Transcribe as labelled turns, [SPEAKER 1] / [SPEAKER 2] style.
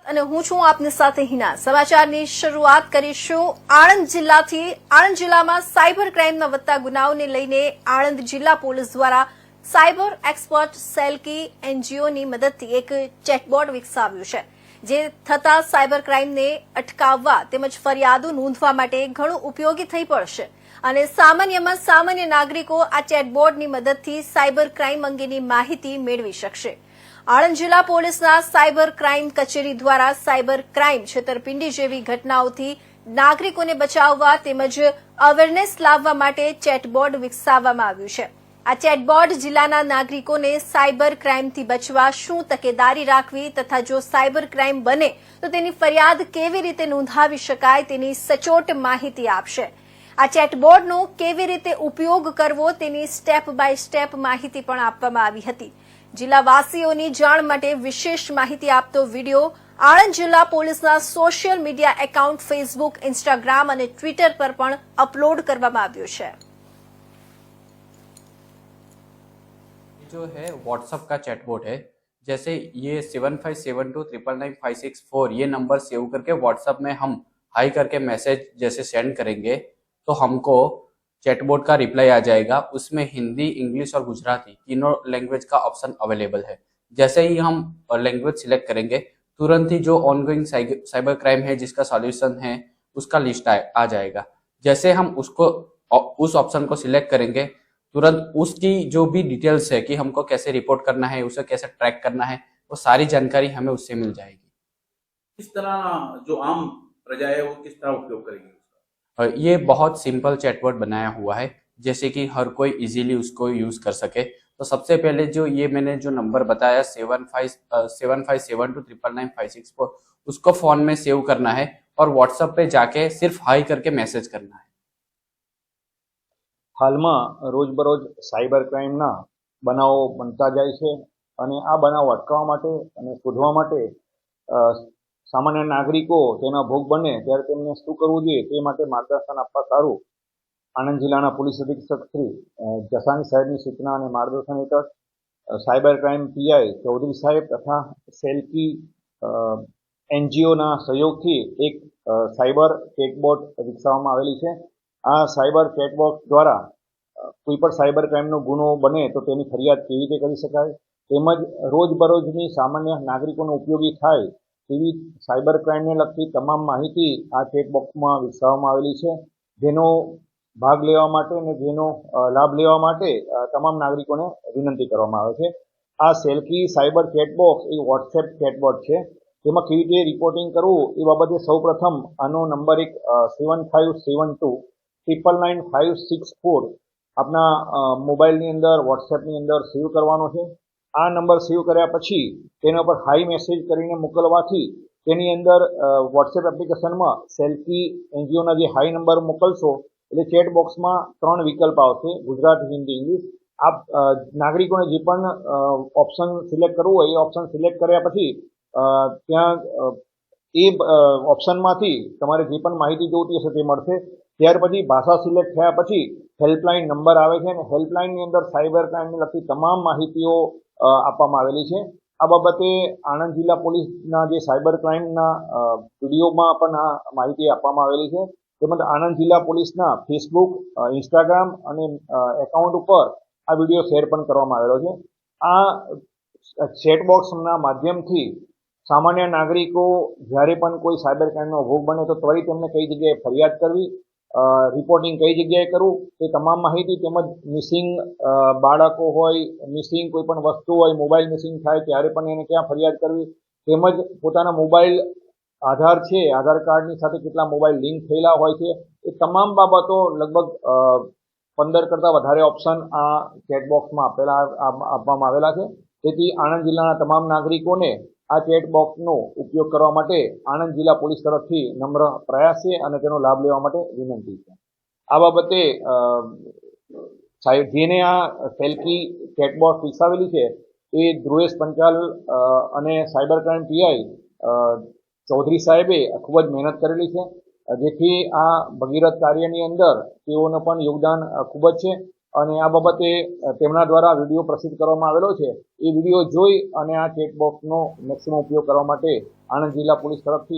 [SPEAKER 1] અને હું છું આપની સાથે હિના। સમાચારની શરૂઆત કરીશું આણંદ જિલ્લાથી। આણંદ જિલ્લામાં સાયબર ક્રાઇમના વધતા ગુનાઓને લઈને આણંદ જિલ્લા પોલીસ દ્વારા સાયબર એક્સપર્ટ સેલ की एनजीओની મદદથી એક ચેટબોટ વિકસાવ્યું છે, જે થતા સાયબર ક્રાઇમને અટકાવવા તેમજ ફરિયાદો નોંધવા માટે ઘણું ઉપયોગી થઈ પડશે અને સામાન્યમાં સામાન્ય નાગરિકો આ ચેટબોટની મદદથી સાયબર ક્રાઇમ અંગેની માહિતી મેળવી શકશે। આણંદ જિલ્લા પોલીસના સાયબર ક્રાઇમ કચેરી દ્વારા સાયબર ક્રાઇમ છેતરપિંડી જેવી ઘટનાઓથી નાગરિકોને બચાવવા તેમજ અવેરનેસ લાવવા માટે ચેટબોટ વિકસાવવામાં આવ્યું છે। આ ચેટબોટ જિલ્લાના નાગરિકોને સાયબર ક્રાઇમથી બચવા શું તકેદારી રાખવી તથા જો સાયબર ક્રાઇમ બને તો તેની ફરિયાદ કેવી રીતે નોંધાવી શકાય તેની સચોટ માહિતી આપશે। આ ચેટબોટનો કેવી રીતે ઉપયોગ કરવો તેની સ્ટેપ બાય સ્ટેપ માહિતી પણ આપવામાં આવી હતી। જિલ્લાવાસીઓની જાણ માટે વિશેષ માહિતી આપતો વિડીયો આણંદ જિલ્લા પોલીસના social media account Facebook, Instagram અને ટ્વિટર પર પણ અપલોડ કરવામાં આવ્યો છે।
[SPEAKER 2] जो है व्हाट्सएप का चैटबॉट है, जैसे ये 7572999564 ये नंबर सेव करके व्हाट्सएप में हम हाई करके मैसेज जैसे सेंड करेंगे तो हमको चैटबॉट का रिप्लाई आ जाएगा। उसमें हिंदी, इंग्लिश और गुजराती तीनों लैंग्वेज का ऑप्शन अवेलेबल है। जैसे ही हम लैंग्वेज सिलेक्ट करेंगे तुरंत ही जो ऑनगोइंग साइबर क्राइम है जिसका सॉल्यूशन है उसका लिस्ट आ जाएगा। जैसे हम उसको उस ऑप्शन को सिलेक्ट करेंगे तुरंत उसकी जो भी डिटेल्स है कि हमको कैसे रिपोर्ट करना है, उसे कैसे ट्रैक करना है, वो सारी जानकारी हमें उससे मिल जाएगी।
[SPEAKER 3] किस तरह जो आम प्रजा है वो किस तरह उपयोग करेगी उसका?
[SPEAKER 2] ये बहुत सिंपल चैटबॉट बनाया हुआ है जैसे कि हर कोई इजीली उसको यूज कर सके। तो सबसे पहले जो ये मैंने जो नंबर बताया 7572999564 उसको फोन में सेव करना है और व्हाट्सएप पे जाके सिर्फ हाई करके मैसेज करना है।
[SPEAKER 4] હાલમાં રોજબરોજ સાયબર ક્રાઇમના બનાવો બનતા જાય છે અને આ બનાવો અટકાવવા માટે અને શોધવા માટે સામાન્ય નાગરિકો તેના ભોગ બને ત્યારે તેમને શું કરવું જોઈએ તે માટે માર્ગદર્શન આપવા સારું આણંદ જિલ્લાના પોલીસ અધિક્ષક શ્રી જસાણી સાહેબની સૂચના અને માર્ગદર્શન હેઠળ સાયબર ક્રાઇમ પીઆઈ ચૌધરી સાહેબ તથા સેલ की એનજીઓના સહયોગથી એક સાયબર ચેટબોટ વિકસાવવામાં આવેલી છે। આ સાયબર ચેટબોટ દ્વારા કોઈ પણ સાયબર ક્રાઇમનો ગુનો બને તો તેની ફરિયાદ કેવી રીતે કરી શકાય તેમજ રોજબરોજની સામાન્ય નાગરિકોને ઉપયોગી થાય તેવી સાયબર ક્રાઇમને લગતી તમામ માહિતી આ ચેટબોક્સમાં વિકસાવવામાં આવેલી છે, જેનો ભાગ લેવા માટે અને જેનો લાભ લેવા માટે તમામ નાગરિકોને વિનંતી કરવામાં આવે છે। આ સેલ की સાયબર ચેટબોક્સ એ વોટ્સએપ ચેટબોટ છે, તેમાં કેવી રીતે રિપોર્ટિંગ કરવું એ બાબતે સૌપ્રથમ આનો નંબર એક 7572999564 આપના મોબાઈલની અંદર વોટ્સએપની અંદર સેવ કરવાનો છે। આ નંબર સેવ કર્યા પછી તેના પર હાઈ મેસેજ કરીને મોકલવાથી તેની અંદર વોટ્સએપ એપ્લિકેશનમાં સેલ की એનજીઓના જે હાઈ નંબર મોકલશો એટલે ચેટ બોક્સમાં 3 વિકલ્પ આવશે, ગુજરાતી, हिंदी, इंग्लिश। આપ નાગરિકોને જે પણ ઓપ્શન સિલેક્ટ કરવું હોય એ ઓપ્શન સિલેક્ટ કર્યા પછી ત્યાં એ ઓપ્શનમાંથી તમારે જે પણ માહિતી જોઈતી હશે તે મળશે। ત્યાર પછી ભાષા સિલેક્ટ થયા પછી હેલ્પલાઇન નંબર આવે છે અને હેલ્પલાઇનની અંદર સાયબર ક્રાઇમને લગતી તમામ માહિતીઓ આપવામાં આવેલી છે। આ બાબતે આણંદ જિલ્લા પોલીસના જે સાયબર ક્રાઇમના વિડીયોમાં પણ આ માહિતી આપવામાં આવેલી છે, તેમજ આણંદ જિલ્લા પોલીસના ફેસબુક, ઇન્સ્ટાગ્રામ અને એકાઉન્ટ ઉપર આ વિડીયો શેર પણ કરવામાં આવેલો છે। આ ચેટબોક્સના માધ્યમથી સામાન્ય નાગરિકો જ્યારે પણ કોઈ સાયબર ક્રાઇમનો ભોગ બને તો ત્વરિત તેમને કઈ જગ્યાએ ફરિયાદ કરવી, રિપોર્ટિંગ કઈ જગ્યાએ કરવું તે તમામ માહિતી તેમજ મિસિંગ બાળકો હોય, મિસિંગ કોઈ પણ વસ્તુ હોય, મોબાઈલ મિસિંગ થાય ત્યારે પણ એને ક્યાં ફરિયાદ કરવી તેમજ પોતાના મોબાઈલ આધાર છે, આધાર કાર્ડની સાથે કેટલા મોબાઈલ લિંક થયેલા હોય છે એ તમામ બાબતો લગભગ 15 કરતાં વધારે ઓપ્શન આ ચેટબોક્સમાં આપવામાં આવેલા છે। તેથી આણંદ જિલ્લાના તમામ નાગરિકોને આ ચેટબોક્સનો ઉપયોગ કરવા માટે આણંદ જિલ્લા પોલીસ તરફથી નમ્ર પ્રયાસ છે અને તેનો લાભ લેવા માટે વિનંતી છે। આ બાબતે જેને આ સેલ की ચેટબોક્સ વિકસાવેલી છે એ ધ્રુવેશ પંચાલ અને સાયબર ક્રાઇમ પીઆઈ ચૌધરી સાહેબે ખૂબ જ મહેનત કરેલી છે, જેથી આ ભગીરથ કાર્યની અંદર તેઓનું પણ યોગદાન ખૂબ જ છે। અને આ બાબતે તેમના દ્વારા વિડીયો પ્રસિદ્ધ કરવામાં આવેલો છે. એ વિડીયો જોઈ અને આ ચેટબોક્સનો મેક્સિમમ ઉપયોગ કરવા માટે આણંદ જિલ્લા પોલીસ તરફથી